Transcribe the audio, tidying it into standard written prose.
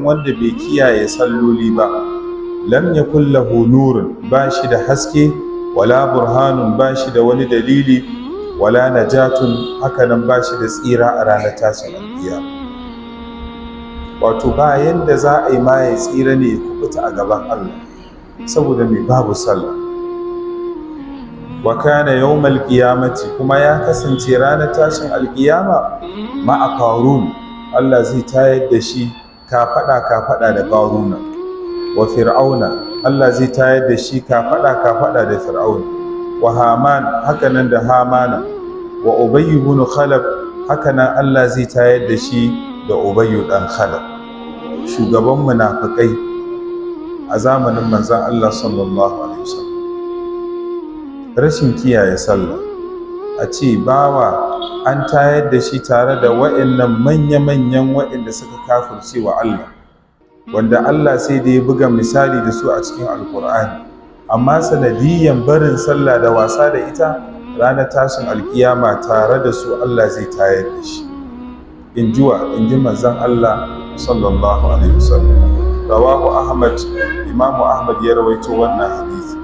dukkan wanda bai kiyaye salloli ba lam yakul lahu nurun, ba shi da haske, wala burhanun, ba shi da wani dalili, wala najatun, hakanan ba shi da tsira a ranar tashin alkiyama. Wato ba yanda za a yi ma ya tsira ne ya kubuta a gaban Allah, saboda mai babu sallah. Wa kana yawmal qiyamati, kuma ya kasance ranar tashin alkiyama ma'a qarun, Allah zai tayar da shi kafada da qaruna. Wa fir'auna, Allah zai tayar da shi kafada da fir'auna. Wa haman, hakanan da hamana. Wa ubayy ibn khalaf, hakanan Allah zai tayar da shi da ubayy dan khalaf, shugaban munafikai a zamanin manzon Allah sallallahu alaihi wasallam. Rashin kiyaye sallah, a ce bawa an tayar da shi tare da wa'annan manya-manyan wa'anda suka kafirce wa Allah, wanda Allah sai da ya buga misali da su a cikin alkur'ani, amma sanadiyyan barin sallah da wasa da ita, ranar tashin alkiyama tare da su Allah zai tayar da shi. In ji manzon Allah sallallahu alaihi wasallam. Rawahu Ahmad, Imam Ahmad ya rawaito wannan hadisi.